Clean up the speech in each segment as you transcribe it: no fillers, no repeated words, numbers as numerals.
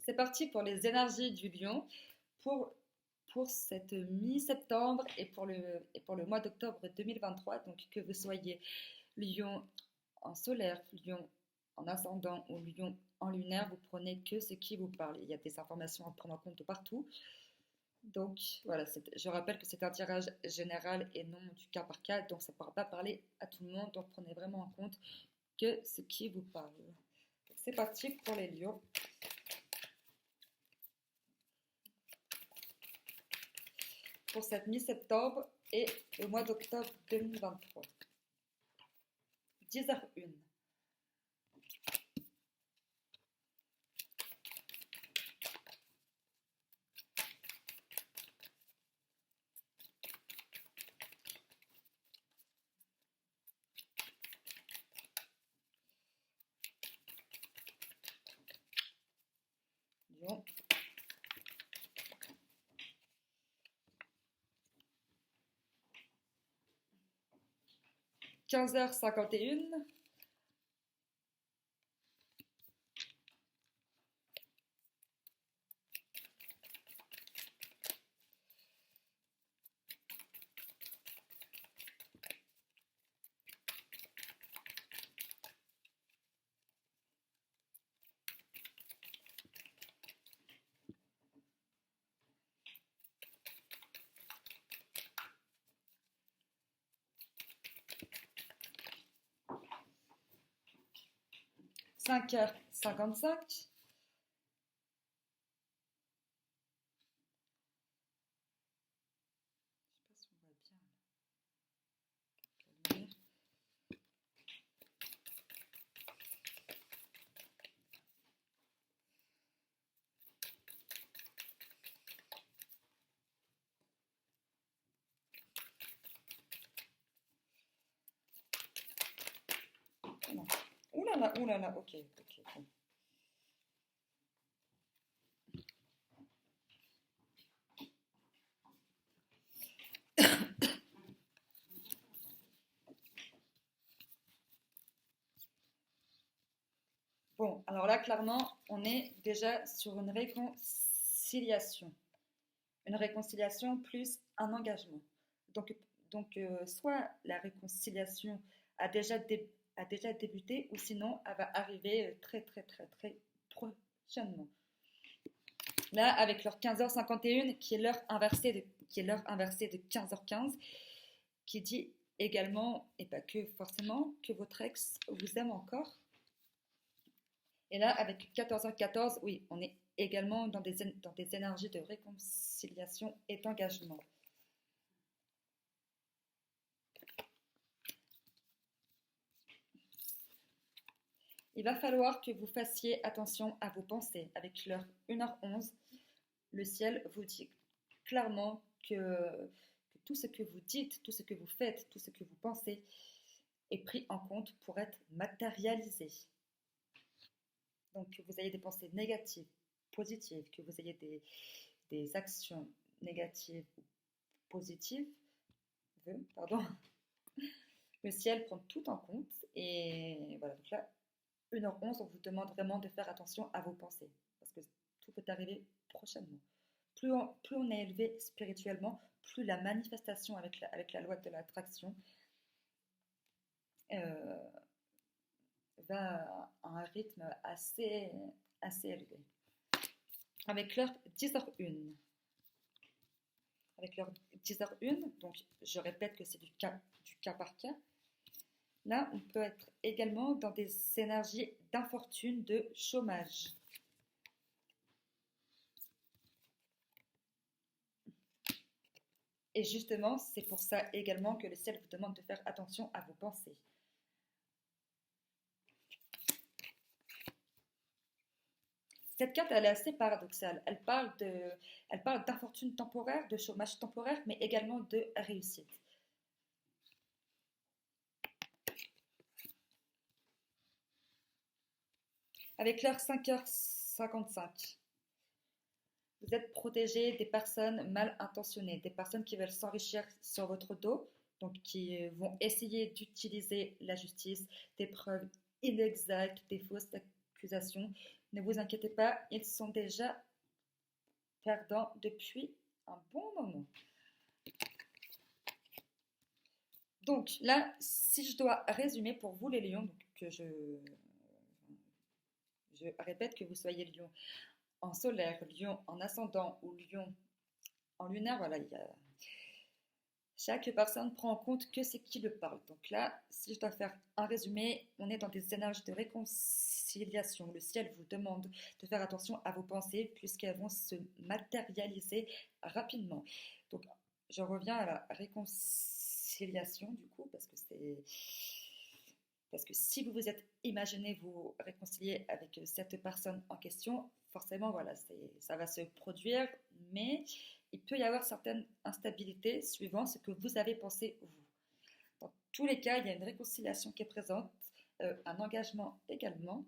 C'est parti pour les énergies du lion pour, pour cette mi-septembre et pour le mois d'octobre 2023. Donc que vous soyez lion en solaire, lion en ascendant ou lion en lunaire, vous prenez que ce qui vous parle. Il y a des informations à prendre en compte de partout. Donc voilà, je rappelle que c'est un tirage général et non du cas par cas, donc ça ne pourra pas parler à tout le monde, donc prenez vraiment en compte que ce qui vous parle. C'est parti pour les lions. Pour cette mi-septembre et le mois d'octobre 2023. 10h01. Lion. 15h51. Cinq heures 55. Je sais pas si on voit bien la lumière. Ouh là là, ok, ok. Bon. Bon, alors là, clairement, on est déjà sur une réconciliation. Une réconciliation plus un engagement. Donc, soit la réconciliation a déjà, a déjà débuté, ou sinon, elle va arriver très, très, très, très prochainement. Là, avec leur 15h51, qui est l'heure inversée de 15h15, qui dit également, et pas que forcément, que votre ex vous aime encore. Et là, avec 14h14, oui, on est également dans des énergies de réconciliation et d'engagement. Il va falloir que vous fassiez attention à vos pensées. Avec l'heure 1h11, le ciel vous dit clairement que tout ce que vous dites, tout ce que vous faites, tout ce que vous pensez est pris en compte pour être matérialisé. Donc que vous ayez des pensées négatives, positives, que vous ayez des actions négatives ou positives, pardon, le ciel prend tout en compte. Et voilà, donc là, 1h11, on vous demande vraiment de faire attention à vos pensées, parce que tout peut arriver prochainement. Plus on est élevé spirituellement, plus la manifestation avec la loi de l'attraction va à un rythme assez élevé. Avec l'heure 10h01. Avec l'heure 10h01, donc je répète que c'est du cas par cas. Là, on peut être également dans des énergies d'infortune, de chômage. Et justement, c'est pour ça également que le ciel vous demande de faire attention à vos pensées. Cette carte, elle est assez paradoxale. Elle parle d'infortune temporaire, de chômage temporaire, mais également de réussite. Avec l'heure 5h55, vous êtes protégé des personnes mal intentionnées, des personnes qui veulent s'enrichir sur votre dos, donc qui vont essayer d'utiliser la justice, des preuves inexactes, des fausses accusations. Ne vous inquiétez pas, ils sont déjà perdants depuis un bon moment. Donc là, si je dois résumer pour vous les lions, donc que je répète que vous soyez lion en solaire, lion en ascendant ou lion en lunaire, voilà, chaque personne prend en compte que c'est qui le parle. Donc là, si je dois faire un résumé, on est dans des énergies de réconciliation. Le ciel vous demande de faire attention à vos pensées puisqu'elles vont se matérialiser rapidement. Donc je reviens à la réconciliation du coup parce que si vous vous êtes imaginé vous réconcilier avec cette personne en question, forcément voilà, ça va se produire, mais il peut y avoir certaines instabilités suivant ce que vous avez pensé vous. Dans tous les cas, il y a une réconciliation qui est présente, un engagement également,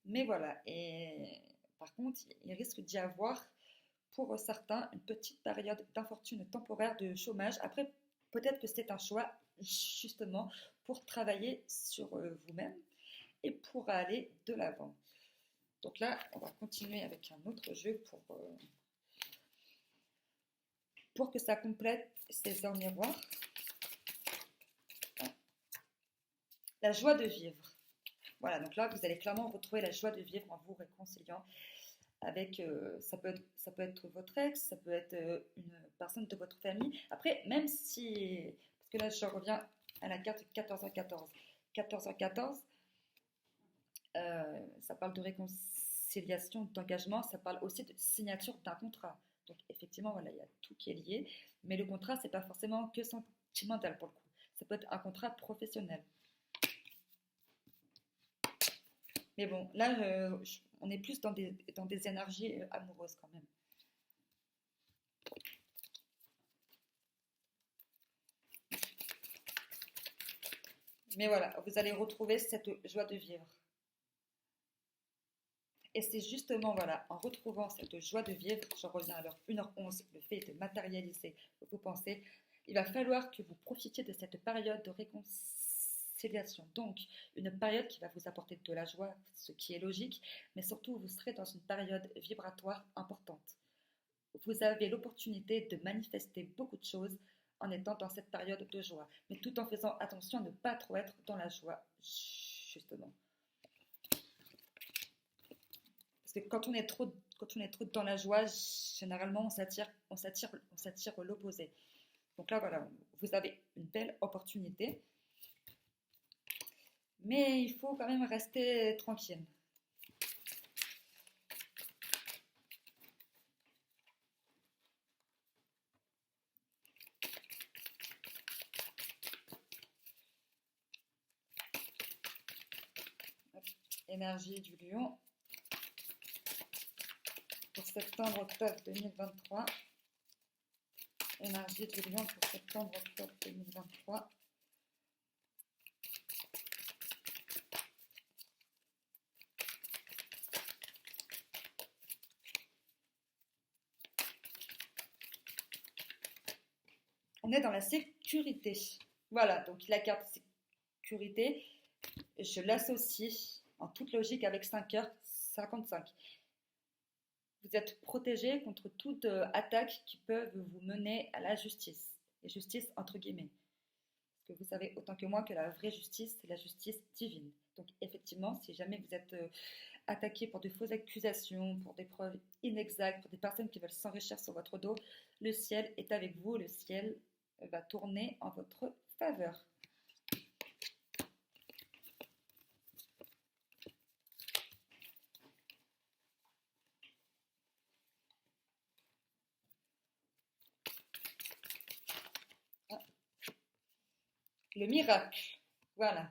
mais voilà, et par contre, il risque d'y avoir pour certains une petite période d'infortune temporaire de chômage. Après, peut-être que c'est un choix justement pour travailler sur vous-même et pour aller de l'avant. Donc là, on va continuer avec un autre jeu pour que ça complète ces heures miroirs. La joie de vivre. Voilà, donc là, vous allez clairement retrouver la joie de vivre en vous réconciliant avec, ça peut être votre ex, ça peut être une personne de votre famille. Après, même si, parce que là, je reviens à la carte 14 à 14. 14 à 14, ça parle de réconciliation, d'engagement, ça parle aussi de signature d'un contrat. Donc effectivement, voilà, il y a tout qui est lié, mais le contrat, c'est pas forcément que sentimental pour le coup. Ça peut être un contrat professionnel. Mais bon, là, on est plus dans des énergies amoureuses quand même. Mais voilà, vous allez retrouver cette joie de vivre. Et c'est justement, voilà, en retrouvant cette joie de vivre, je reviens à l'heure 1h11, le fait de matérialiser vos pensées, il va falloir que vous profitiez de cette période de réconciliation. Donc, une période qui va vous apporter de la joie, ce qui est logique, mais surtout, vous serez dans une période vibratoire importante. Vous avez l'opportunité de manifester beaucoup de choses en étant dans cette période de joie, mais tout en faisant attention à ne pas trop être dans la joie, justement. Parce que quand on est trop dans la joie, généralement on s'attire l'opposé. Donc là voilà, vous avez une belle opportunité, mais il faut quand même rester tranquille. Énergie du lion pour septembre-octobre 2023. Énergie du lion pour septembre-octobre 2023. On est dans la sécurité. Voilà, donc la carte sécurité, je l'associe en toute logique avec 5h55. Vous êtes protégé contre toute attaque qui peut vous mener à la justice. Et justice entre guillemets. Parce que vous savez autant que moi que la vraie justice, c'est la justice divine. Donc effectivement, si jamais vous êtes attaqué pour de fausses accusations, pour des preuves inexactes, pour des personnes qui veulent s'enrichir sur votre dos, le ciel est avec vous, le ciel va tourner en votre faveur. Le miracle, voilà.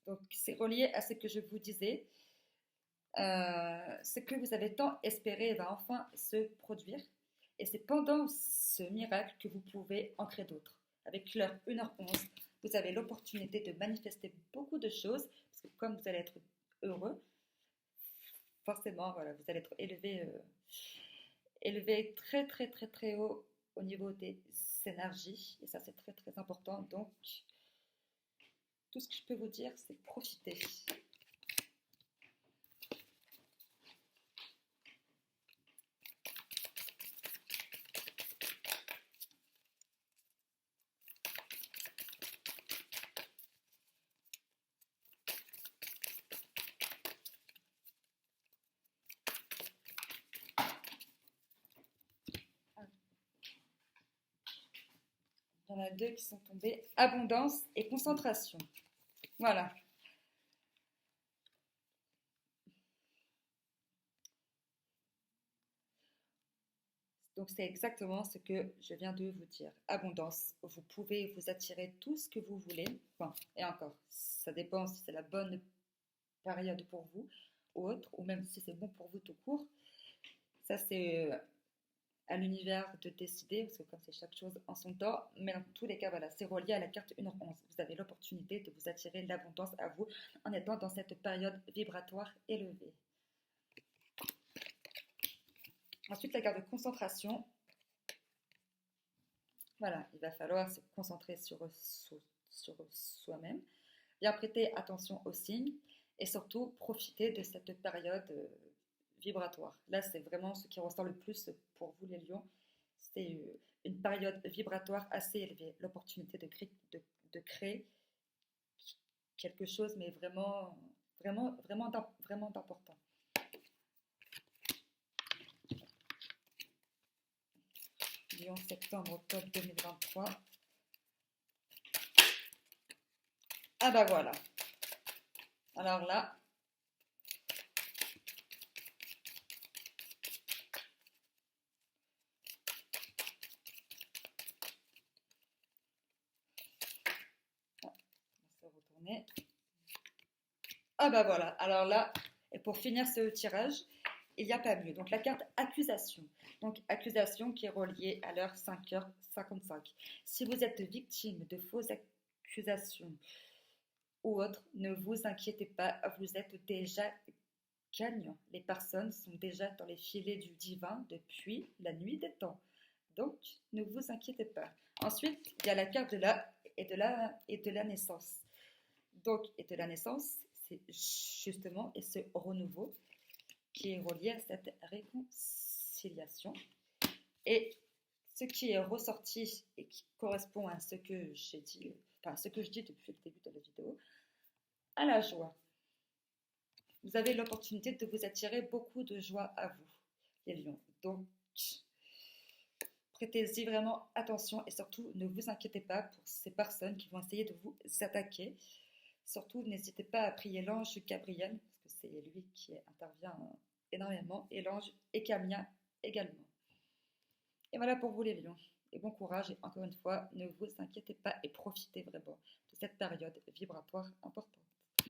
Donc c'est relié à ce que je vous disais. Ce que vous avez tant espéré va enfin se produire. Et c'est pendant ce miracle que vous pouvez en créer d'autres. Avec l'heure 1h11, vous avez l'opportunité de manifester beaucoup de choses, parce que comme vous allez être heureux, forcément, voilà, vous allez être élevé très très très très haut au niveau des énergies. Et ça, c'est très très important. Donc, tout ce que je peux vous dire, c'est profiter. a deux qui sont tombés. Abondance et concentration. Voilà. Donc c'est exactement ce que je viens de vous dire. Abondance. Vous pouvez vous attirer tout ce que vous voulez. Enfin, et encore, ça dépend si c'est la bonne période pour vous ou autre, ou même si c'est bon pour vous tout court. Ça, c'est à l'univers de décider, parce que comme c'est chaque chose en son temps, mais dans tous les cas, voilà, c'est relié à la carte 1h11. Vous avez l'opportunité de vous attirer l'abondance à vous en étant dans cette période vibratoire élevée. Ensuite, la carte de concentration. Voilà, il va falloir se concentrer sur soi-même, bien prêter attention aux signes et surtout profiter de cette période vibratoire. Là, c'est vraiment ce qui ressort le plus pour vous, les lions. C'est une période vibratoire assez élevée, l'opportunité de créer quelque chose, mais vraiment d'important. Lion, septembre, octobre 2023. Ah bah voilà. Alors là, on va se retourner. Ah bah voilà. Alors là, et pour finir ce tirage, il n'y a pas mieux. Donc la carte accusation. Donc accusation qui est reliée à l'heure 5h55. Si vous êtes victime de fausses accusations ou autres, ne vous inquiétez pas, vous êtes déjà gagnant. Les personnes sont déjà dans les filets du divin depuis la nuit des temps. Donc ne vous inquiétez pas. Ensuite, il y a la carte de la naissance. Donc, et de la naissance, c'est justement et ce renouveau qui est relié à cette réconciliation. Et ce qui est ressorti et qui correspond à ce que j'ai dit, enfin ce que je dis depuis le début de la vidéo, à la joie. Vous avez l'opportunité de vous attirer beaucoup de joie à vous, les lions. Donc, prêtez-y vraiment attention et surtout ne vous inquiétez pas pour ces personnes qui vont essayer de vous attaquer. Surtout, n'hésitez pas à prier l'ange Gabriel, parce que c'est lui qui intervient énormément, et l'ange Ekamia également. Et voilà pour vous les lions. Et bon courage, et encore une fois, ne vous inquiétez pas et profitez vraiment de cette période vibratoire importante.